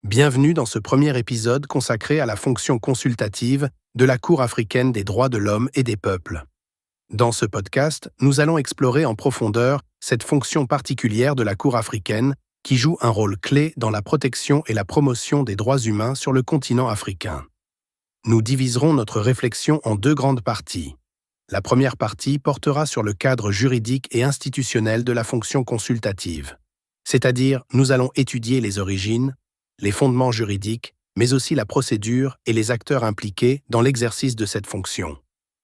Bienvenue dans ce premier épisode consacré à la fonction consultative de la Cour africaine des droits de l'homme et des peuples. Dans ce podcast, nous allons explorer en profondeur cette fonction particulière de la Cour africaine qui joue un rôle clé dans la protection et la promotion des droits humains sur le continent africain. Nous diviserons notre réflexion en deux grandes parties. La première partie portera sur le cadre juridique et institutionnel de la fonction consultative, c'est-à-dire nous allons étudier les origines, les fondements juridiques, mais aussi la procédure et les acteurs impliqués dans l'exercice de cette fonction.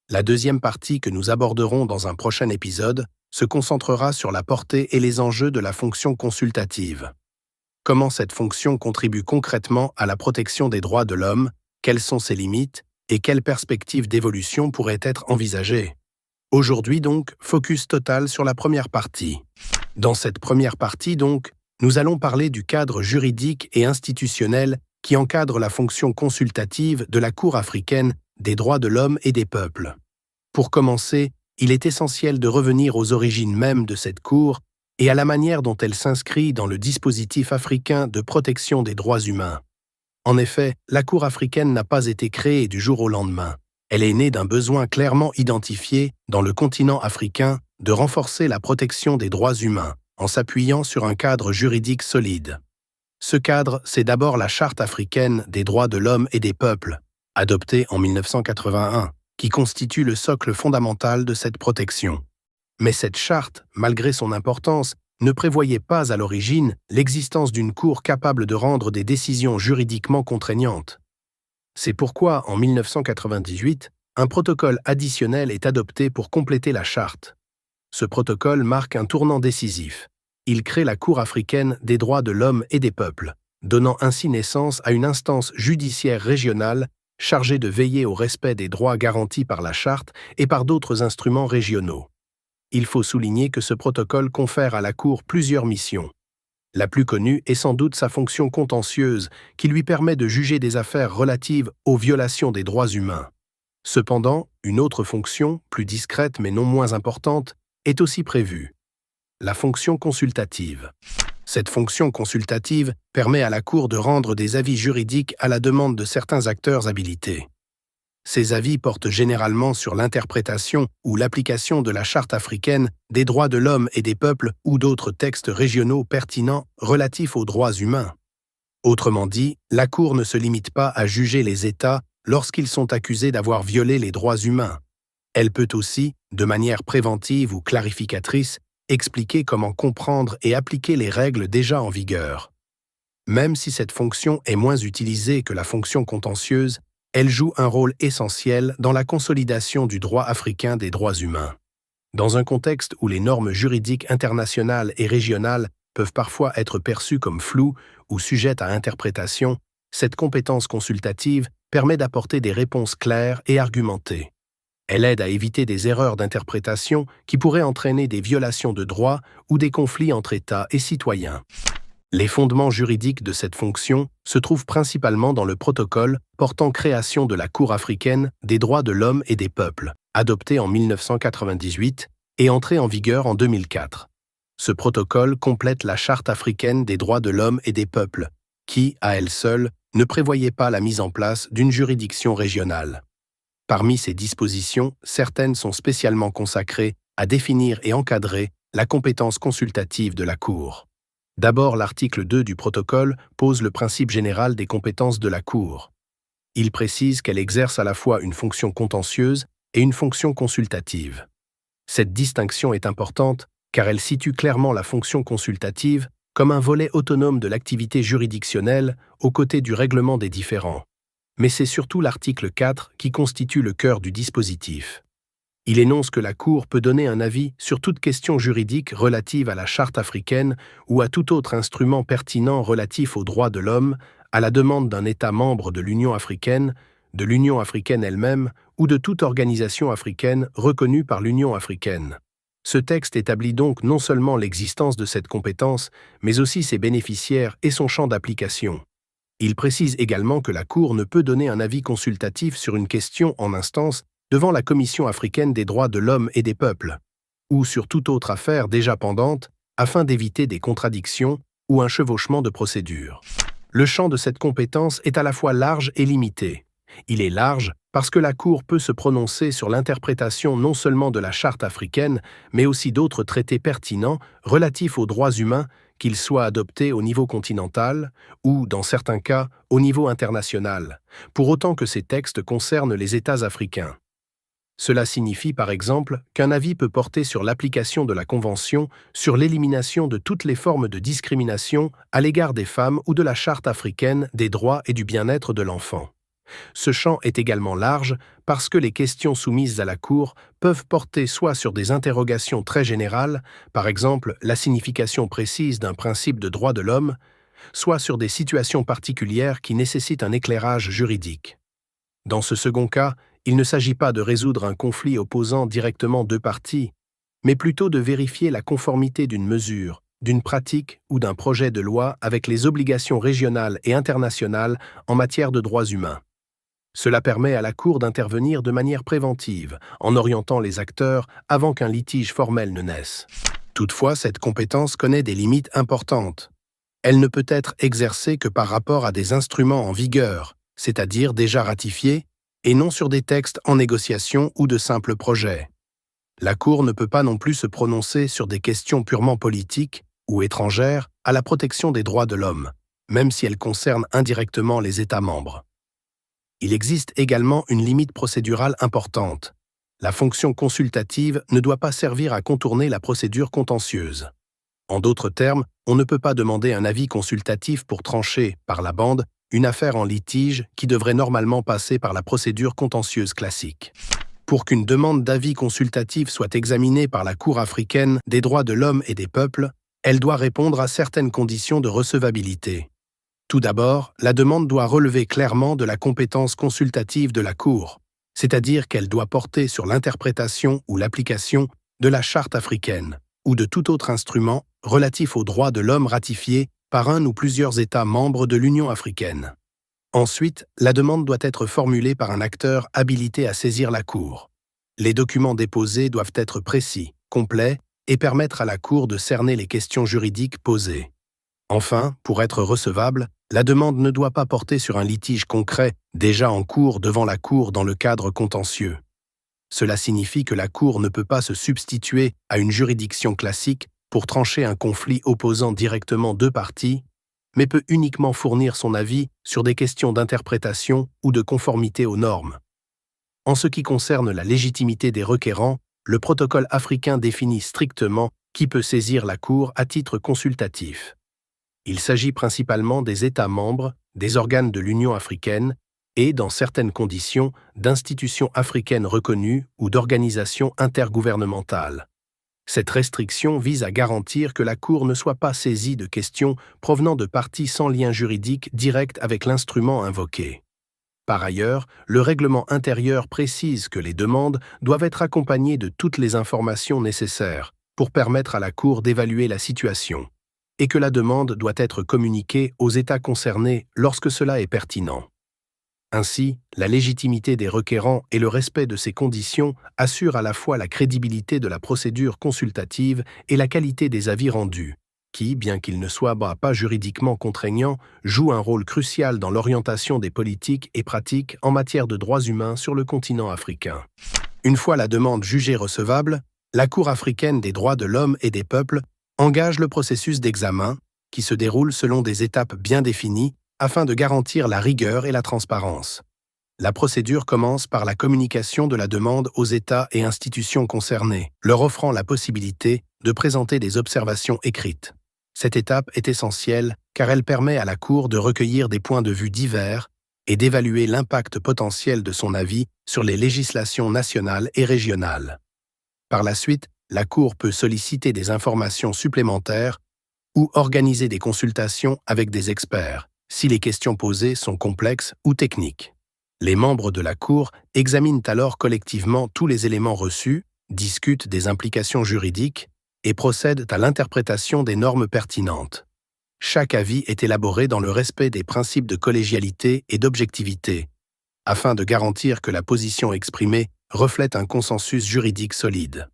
La deuxième partie que nous aborderons dans un prochain épisode se concentrera sur la portée et les enjeux de la fonction consultative. Comment cette fonction contribue concrètement à la protection des droits de l'homme, quelles sont ses limites et quelles perspectives d'évolution pourraient être envisagées. Aujourd'hui donc, focus total sur la première partie. Dans cette première partie donc, nous allons parler du cadre juridique et institutionnel qui encadre la fonction consultative de la Cour africaine des droits de l'homme et des peuples. Pour commencer, il est essentiel de revenir aux origines mêmes de cette Cour et à la manière dont elle s'inscrit dans le dispositif africain de protection des droits humains. En effet, la Cour africaine n'a pas été créée du jour au lendemain. Elle est née d'un besoin clairement identifié dans le continent africain de renforcer la protection des droits humains, en s'appuyant sur un cadre juridique solide. Ce cadre, c'est d'abord la Charte africaine des droits de l'homme et des peuples, adoptée en 1981, qui constitue le socle fondamental de cette protection. Mais cette charte, malgré son importance, ne prévoyait pas à l'origine l'existence d'une cour capable de rendre des décisions juridiquement contraignantes. C'est pourquoi, en 1998, un protocole additionnel est adopté pour compléter la charte. Ce protocole marque un tournant décisif. Il crée la Cour africaine des droits de l'homme et des peuples, donnant ainsi naissance à une instance judiciaire régionale chargée de veiller au respect des droits garantis par la charte et par d'autres instruments régionaux. Il faut souligner que ce protocole confère à la Cour plusieurs missions. La plus connue est sans doute sa fonction contentieuse qui lui permet de juger des affaires relatives aux violations des droits humains. Cependant, une autre fonction, plus discrète mais non moins importante, est aussi prévue. La fonction consultative. Cette fonction consultative permet à la Cour de rendre des avis juridiques à la demande de certains acteurs habilités. Ces avis portent généralement sur l'interprétation ou l'application de la Charte africaine des droits de l'homme et des peuples ou d'autres textes régionaux pertinents relatifs aux droits humains. Autrement dit, la Cour ne se limite pas à juger les États lorsqu'ils sont accusés d'avoir violé les droits humains. Elle peut aussi, de manière préventive ou clarificatrice, expliquer comment comprendre et appliquer les règles déjà en vigueur. Même si cette fonction est moins utilisée que la fonction contentieuse, elle joue un rôle essentiel dans la consolidation du droit africain des droits humains. Dans un contexte où les normes juridiques internationales et régionales peuvent parfois être perçues comme floues ou sujettes à interprétation, cette compétence consultative permet d'apporter des réponses claires et argumentées. Elle aide à éviter des erreurs d'interprétation qui pourraient entraîner des violations de droits ou des conflits entre États et citoyens. Les fondements juridiques de cette fonction se trouvent principalement dans le protocole portant création de la Cour africaine des droits de l'homme et des peuples, adopté en 1998 et entré en vigueur en 2004. Ce protocole complète la Charte africaine des droits de l'homme et des peuples, qui, à elle seule, ne prévoyait pas la mise en place d'une juridiction régionale. Parmi ces dispositions, certaines sont spécialement consacrées à définir et encadrer la compétence consultative de la Cour. D'abord, l'article 2 du protocole pose le principe général des compétences de la Cour. Il précise qu'elle exerce à la fois une fonction contentieuse et une fonction consultative. Cette distinction est importante car elle situe clairement la fonction consultative comme un volet autonome de l'activité juridictionnelle aux côtés du règlement des différends. Mais c'est surtout l'article 4 qui constitue le cœur du dispositif. Il énonce que la Cour peut donner un avis sur toute question juridique relative à la Charte africaine ou à tout autre instrument pertinent relatif aux droits de l'homme, à la demande d'un État membre de l'Union africaine elle-même ou de toute organisation africaine reconnue par l'Union africaine. Ce texte établit donc non seulement l'existence de cette compétence, mais aussi ses bénéficiaires et son champ d'application. Il précise également que la Cour ne peut donner un avis consultatif sur une question en instance devant la Commission africaine des droits de l'homme et des peuples, ou sur toute autre affaire déjà pendante, afin d'éviter des contradictions ou un chevauchement de procédures. Le champ de cette compétence est à la fois large et limité. Il est large parce que la Cour peut se prononcer sur l'interprétation non seulement de la Charte africaine, mais aussi d'autres traités pertinents relatifs aux droits humains, qu'ils soient adoptés au niveau continental ou, dans certains cas, au niveau international, pour autant que ces textes concernent les États africains. Cela signifie par exemple qu'un avis peut porter sur l'application de la Convention sur l'élimination de toutes les formes de discrimination à l'égard des femmes ou de la Charte africaine des droits et du bien-être de l'enfant. Ce champ est également large parce que les questions soumises à la Cour peuvent porter soit sur des interrogations très générales, par exemple la signification précise d'un principe de droit de l'homme, soit sur des situations particulières qui nécessitent un éclairage juridique. Dans ce second cas, il ne s'agit pas de résoudre un conflit opposant directement deux parties, mais plutôt de vérifier la conformité d'une mesure, d'une pratique ou d'un projet de loi avec les obligations régionales et internationales en matière de droits humains. Cela permet à la Cour d'intervenir de manière préventive, en orientant les acteurs avant qu'un litige formel ne naisse. Toutefois, cette compétence connaît des limites importantes. Elle ne peut être exercée que par rapport à des instruments en vigueur, c'est-à-dire déjà ratifiés, et non sur des textes en négociation ou de simples projets. La Cour ne peut pas non plus se prononcer sur des questions purement politiques ou étrangères à la protection des droits de l'homme, même si elles concernent indirectement les États membres. Il existe également une limite procédurale importante. La fonction consultative ne doit pas servir à contourner la procédure contentieuse. En d'autres termes, on ne peut pas demander un avis consultatif pour trancher, par la bande, une affaire en litige qui devrait normalement passer par la procédure contentieuse classique. Pour qu'une demande d'avis consultatif soit examinée par la Cour africaine des droits de l'homme et des peuples, elle doit répondre à certaines conditions de recevabilité. Tout d'abord, la demande doit relever clairement de la compétence consultative de la Cour, c'est-à-dire qu'elle doit porter sur l'interprétation ou l'application de la Charte africaine ou de tout autre instrument relatif aux droits de l'homme ratifié par un ou plusieurs États membres de l'Union africaine. Ensuite, la demande doit être formulée par un acteur habilité à saisir la Cour. Les documents déposés doivent être précis, complets et permettre à la Cour de cerner les questions juridiques posées. Enfin, pour être recevable, la demande ne doit pas porter sur un litige concret déjà en cours devant la Cour dans le cadre contentieux. Cela signifie que la Cour ne peut pas se substituer à une juridiction classique pour trancher un conflit opposant directement deux parties, mais peut uniquement fournir son avis sur des questions d'interprétation ou de conformité aux normes. En ce qui concerne la légitimité des requérants, le protocole africain définit strictement qui peut saisir la Cour à titre consultatif. Il s'agit principalement des États membres, des organes de l'Union africaine et, dans certaines conditions, d'institutions africaines reconnues ou d'organisations intergouvernementales. Cette restriction vise à garantir que la Cour ne soit pas saisie de questions provenant de parties sans lien juridique direct avec l'instrument invoqué. Par ailleurs, le règlement intérieur précise que les demandes doivent être accompagnées de toutes les informations nécessaires pour permettre à la Cour d'évaluer la situation, et que la demande doit être communiquée aux États concernés lorsque cela est pertinent. Ainsi, la légitimité des requérants et le respect de ces conditions assurent à la fois la crédibilité de la procédure consultative et la qualité des avis rendus, qui, bien qu'ils ne soient pas juridiquement contraignants, jouent un rôle crucial dans l'orientation des politiques et pratiques en matière de droits humains sur le continent africain. Une fois la demande jugée recevable, la Cour africaine des droits de l'homme et des peuples engage le processus d'examen, qui se déroule selon des étapes bien définies afin de garantir la rigueur et la transparence. La procédure commence par la communication de la demande aux États et institutions concernés, leur offrant la possibilité de présenter des observations écrites. Cette étape est essentielle car elle permet à la Cour de recueillir des points de vue divers et d'évaluer l'impact potentiel de son avis sur les législations nationales et régionales. Par la suite, la Cour peut solliciter des informations supplémentaires ou organiser des consultations avec des experts, si les questions posées sont complexes ou techniques. Les membres de la Cour examinent alors collectivement tous les éléments reçus, discutent des implications juridiques et procèdent à l'interprétation des normes pertinentes. Chaque avis est élaboré dans le respect des principes de collégialité et d'objectivité, afin de garantir que la position exprimée reflète un consensus juridique solide.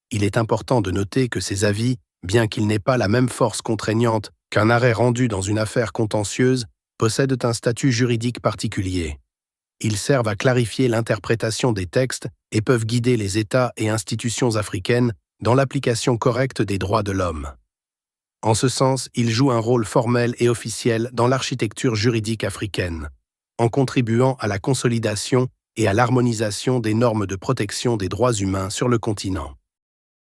Il est important de noter que ces avis, bien qu'ils n'aient pas la même force contraignante qu'un arrêt rendu dans une affaire contentieuse, possèdent un statut juridique particulier. Ils servent à clarifier l'interprétation des textes et peuvent guider les États et institutions africaines dans l'application correcte des droits de l'homme. En ce sens, ils jouent un rôle formel et officiel dans l'architecture juridique africaine, en contribuant à la consolidation et à l'harmonisation des normes de protection des droits humains sur le continent.